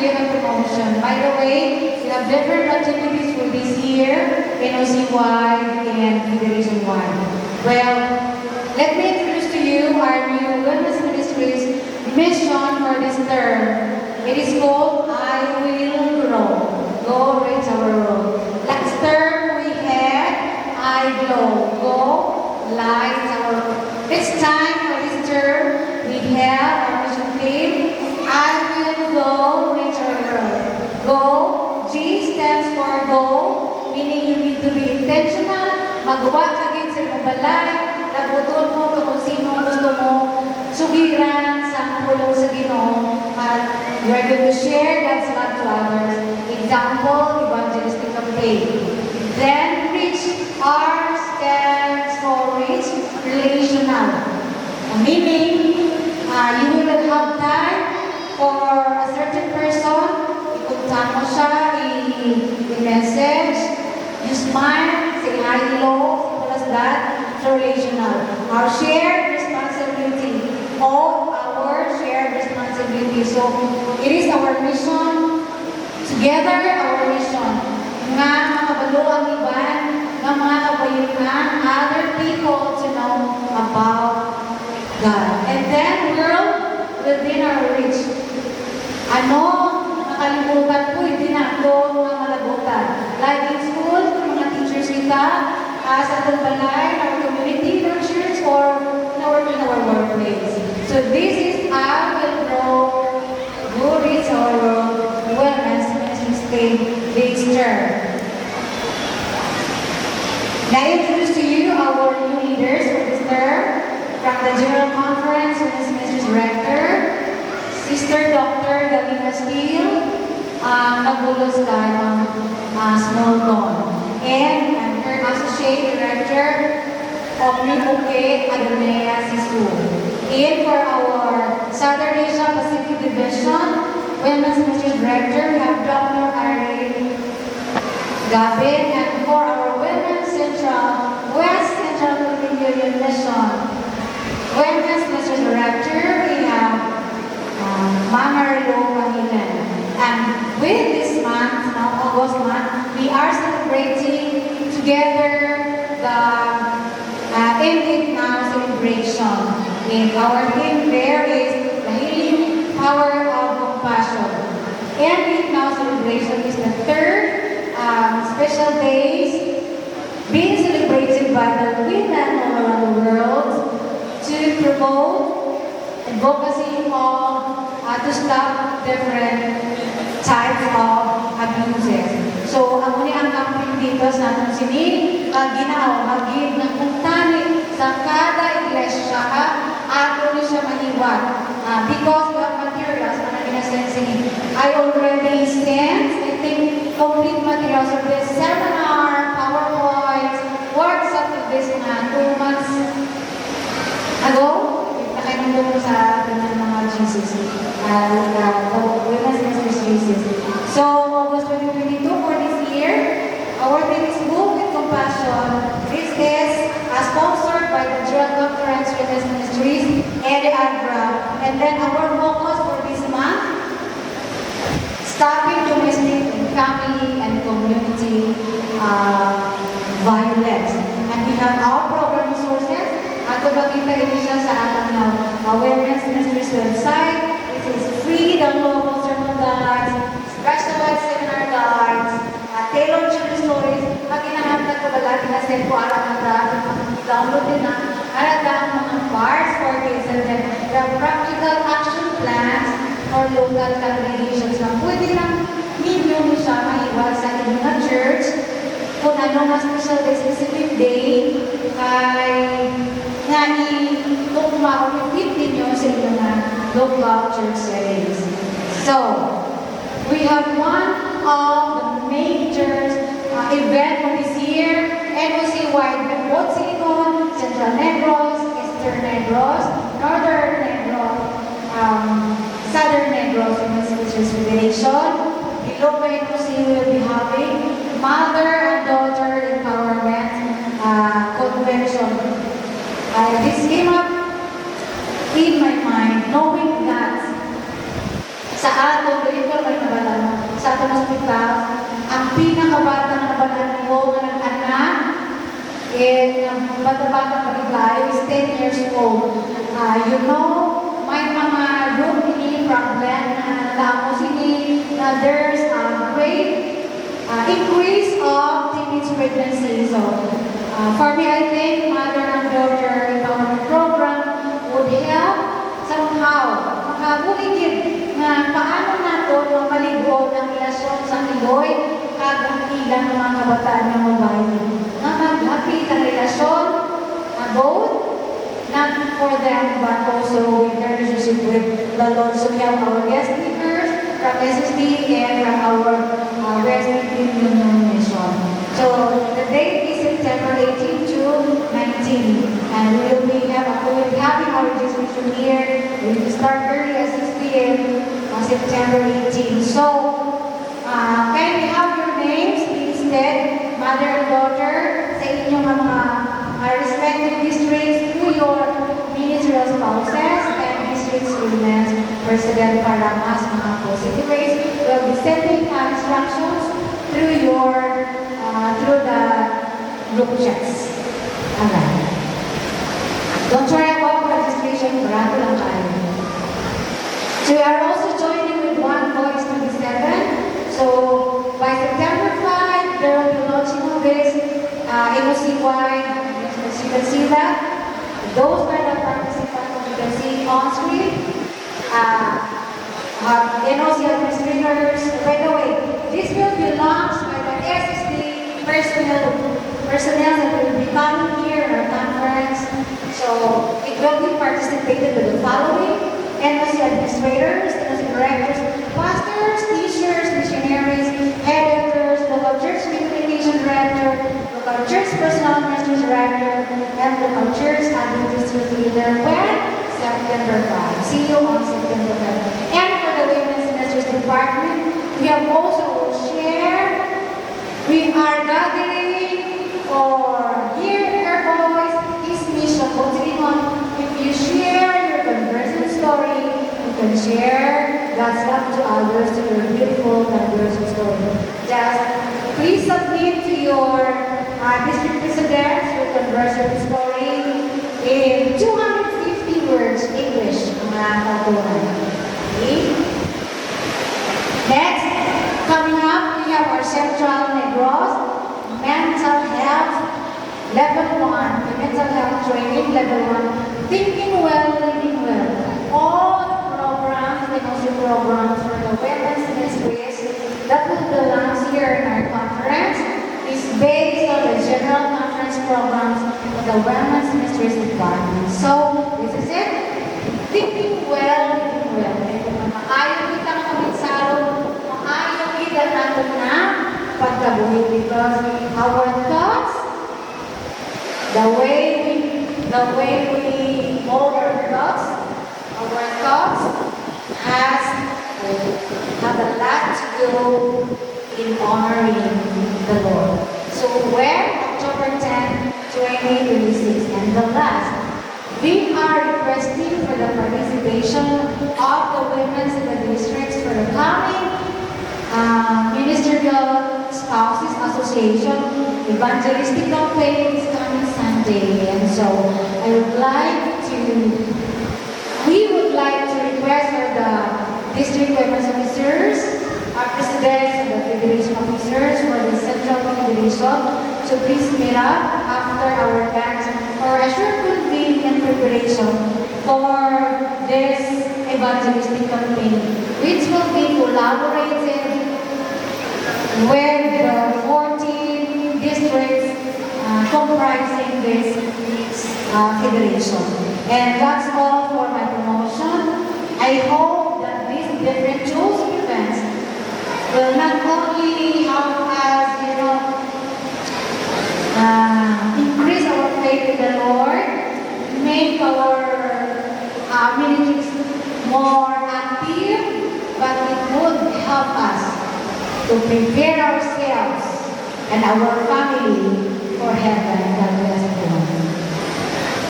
you have promotion. By the way, we have different activities for this year, NOC-wide and Federation-wide. Well, let me introduce to you our new Women's Ministries mission for this term. It is called I Will Grow. Go reach our road. Last term we had I Glow. Go light our road. It's time for this term. We have our mission theme. I will go reach our road. Go. G stands for go, meaning you need to be intentional. Magawa ka gid sa imong balay. Labuton mo kung sino gusto mo sugiran sa pulong sa Ginoo. At you are going to share God's love to others. Example, evangelistic campaign. Then reach. R stands for reach, relational. Meaning, you will have time for a certain person. Ipunta mo siya, i-message, you smile, say hi, hello, simple as that. So relational. Our shared responsibility. All our shared responsibility. So, it is our mission. Together, our mission. Nga makabalo ang iban, nga mga kabayunan, other people to know about God. And then, world within our reach. Ano, nakalimutan ko, hindi na ito mga malagutan. Like in school, mga teachers kita, sa atong balay, our community, in our church, or in our workplace. So this is I will grow, go reach our wellness ministry this term. Now I introduce to you our new leaders for this term. From the General Conference, Women's Ministries Director, Sister Dr. Galina Steele, Nagulos Diamond, Small Dawn, and her Associate Director of Nipoke, Adonea Sisu. And for our Southern Asia Pacific Division, Women's Ministries Director, we have Dr. Irene Gavin, and for our Women's West Central Philippine Union Mission, Women's Ministries Director, we have Mama Rilo Pangilan. And with this month, now August month, we are celebrating together the End It Now celebration. And our theme there is the healing power of compassion. End It Now celebration is the third special days being celebrated by the women all around the world to promote advocacy of to stop different types of abuses. So, ang muli ang campaign dito sa atong sini, ginawa, magiging ng kuntani sa kada iglesia, ato ni siya mahiwag. Because we have materials na ginasensing. I already sent, I think, complete materials of this seminar, PowerPoint, workshop of this 2 months ago. Nakainundong ko sa mga GCC, Women's Ministries GCC. So, August 2022 for this year, our theme is Move with Compassion. This is sponsored by the General Conference Women's Ministries and the ADRA. And then our focus for this month, stopping domestic, family, and community violence. And we have our program resources. Ato bakita ito siya sa atong Awareness Ministries website. It is free downloadable sermon guides, specialized seminar guides, tailored children's stories. Pag inahanap na kabalati na set po alam na download din na ang mga parts for kids and then the practical action plans for local congregations na pwede lang ninyo siya maiwag sa inyong church kung ano mas specific day kay nga i-tukma o i-fit ninyo sa inyong local church settings. So, we have one of the major event for this year, NOC-wide, both Silicon, Central Negros, Eastern Negros, Northern Negros, Southern Negros, Women's Ministries Federation. Below NOC will be having Mother and Daughter Empowerment Convention. This came up in my mind, knowing that sa atong dito may nabala sa atong hospital, ang pinakabata na nabalaan ko ng anak, bata-bata pa is 10 years old. You know, may mga routine problem na nalamo sini na there's a great increase of teenage pregnancy. So, for me, I think mother and daughter empowerment program would help somehow makabuligid na paano nato maligo ng relasyon sa Iloy at ang ilang mga kabataan ng mobile. Na mag-happy ang relasyon, both not for them but also in their relationship with the Lord. So we have our guest speakers from SSD and from our resident union mission. So the date is September 18 to 19, and we will be having our registration here. We will start early at 6 p.m. on September 18. So can we have your names instead, mother and daughter, sa inyong mga respective districts through your ministerial spouses and districts women's president para mas mga positive ways. We'll be sending instructions through through the group chats. Alright. Don't worry about registration, barato lang tayo. So we are also joining with One Voice 27. So by September 5, there will be launching of this NOC-wide. As you can see that, those are the participants you can see on screen. NOC administrators. By the way, this will be launched by the SSD personnel that will be coming here in our conference. So it will be participated with the following: NOC administrators, NOC directors, pastors, teachers, missionaries, head editors, local church communication director, local church personal ministry director, and local church administrative leader. When? September 5. See you on September 5. And for the women's ministries department, we have also shared. We are gathering for Hear Her Voice, His mission. If you share your conversion story, you can share God's love to others through your beautiful conversion story. Just please submit to your district presidents your conversion story in 250 words English. Okay? Next, coming up, we have our Central Negros Mental Health Level 1, the Mental Health Training Level 1, Thinking Well, Living Well. All the programs, the council programs for the women's ministries that will be launched here in our conference is based on the general conference programs of the women's ministries department. So, this is it. Thinking well, living well. Maayon kita ng kaminsaro, maayon kita natin na pagkabuhi because our thoughts, the way we hold our thoughts have a lot to do in honoring the Lord. So where? October 10, 2026. And the last, we are requesting for the participation of the women's in the districts for the coming Ministerial Spouses Association Evangelistic Campaign is coming Sunday. And so we would like to request for the district women's officers, our presidents and the federation officers for the Central Federation to please meet up after our event for a short convene and preparation for this evangelistic campaign, which will be collaborated with the 14 districts comprising this federation. And that's all for my promotion. I hope that these different chosen events will not only help us, increase our faith in the Lord, make our ministries more active, but it would help us to prepare ourselves and our family for heaven.